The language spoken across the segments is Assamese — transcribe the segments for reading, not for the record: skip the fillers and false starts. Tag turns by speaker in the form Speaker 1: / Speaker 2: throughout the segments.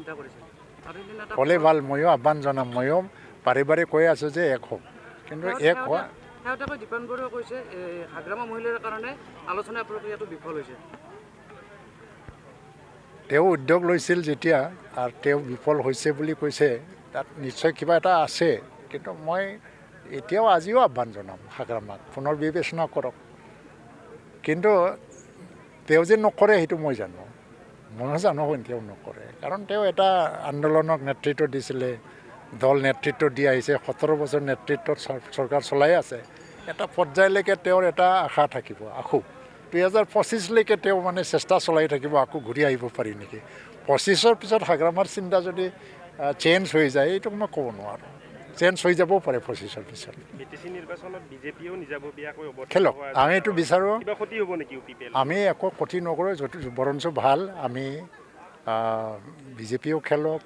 Speaker 1: চিন্তা কৰিছে
Speaker 2: হ'লে ভাল ময়ো আহ্বান জনাম ময়ো বাৰে বাৰে কৈ আছোঁ যে এক হওক কিন্তু এক হোৱা
Speaker 1: শেহতীয়াকৈ দীপান বৰুৱাই কৈছে হাগ্ৰামা মহিলাৰ কাৰণে আলোচনা প্ৰক্ৰিয়াটো বিফল হৈছে
Speaker 2: তেওঁ উদ্যোগ লৈছিল যেতিয়া আৰু তেওঁ বিফল হৈছে বুলি কৈছে তাত নিশ্চয় কিবা এটা আছে কিন্তু মই এতিয়াও আজিও আহ্বান জনাম হাগ্ৰামাক পুনৰ বিবেচনা কৰক কিন্তু তেওঁ যে নকৰে সেইটো মই জানো ময়ো জানো তেওঁ নকৰে কাৰণ তেওঁ এটা আন্দোলনক নেতৃত্ব দিছিলে দল নেতৃত্ব দি আহিছে 17 বছৰ নেতৃত্বত চৰকাৰ চলাই আছে এটা পৰ্যায়লৈকে তেওঁৰ এটা আশা থাকিব আকৌ 2025লৈকে তেওঁ মানে চেষ্টা চলাই থাকিব আকৌ ঘূৰি আহিব পাৰি নেকি 25ৰ পিছত হাগ্ৰামাৰ চিন্তা যদি চেঞ্জ হৈ যায় এইটো মই ক'ব নোৱাৰোঁ চেঞ্জ হৈ যাবও পাৰে 25ৰ পিছত
Speaker 3: নিৰ্বাচনত বিজেপিও নিজাববীয়াকৈ
Speaker 2: খেলক আমি এইটো বিচাৰোঁ
Speaker 3: ক্ষতি হ'ব নেকি
Speaker 2: আমি একো ক্ষতি নকৰোঁ বৰঞ্চ ভাল আমি বিজেপিও খেলক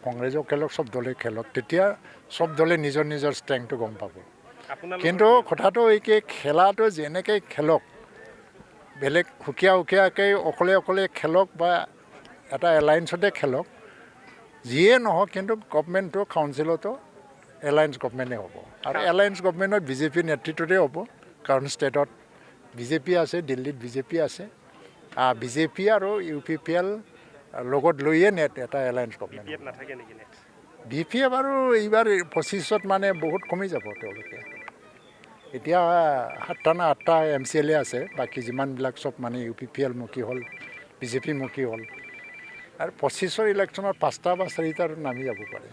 Speaker 2: কংগ্ৰেছেও খেলক চব দলে খেলক তেতিয়া চব দলে নিজৰ নিজৰ ষ্ট্ৰেংথটো গম পাব কিন্তু কথাটো এই কি খেলাটো যেনেকৈ খেলক বেলেগ সুকীয়াকৈ অকলে অকলে খেলক বা এটা এলায়েন্সতে খেলক যিয়ে নহওক কিন্তু গভমেণ্টটো কাউন্সিলতো এলায়েন্স গভমেণ্টে হ'ব আৰু এলায়েন্স গভমেণ্টত বিজেপি নেতৃত্বতে হ'ব কাৰণ ষ্টেটত বিজেপি আছে দিল্লীত বিজেপি আছে বিজেপি আৰু UPPL লগত লৈয়ে এটা এলায়েন্স গভমেণ্ট
Speaker 3: নাথাকে নেকি
Speaker 2: BPF আৰু এইবাৰ 25ত মানে বহুত কমি যাব তেওঁলোকে এতিয়া 7টা না 8টা MCLA আছে বাকী যিমানবিলাক চব মানে UPPL মুখী হ'ল বিজেপি মুখী হ'ল আৰু 25ৰ ইলেকশ্যনত 5টা বা 4টাৰ নামি যাব পাৰে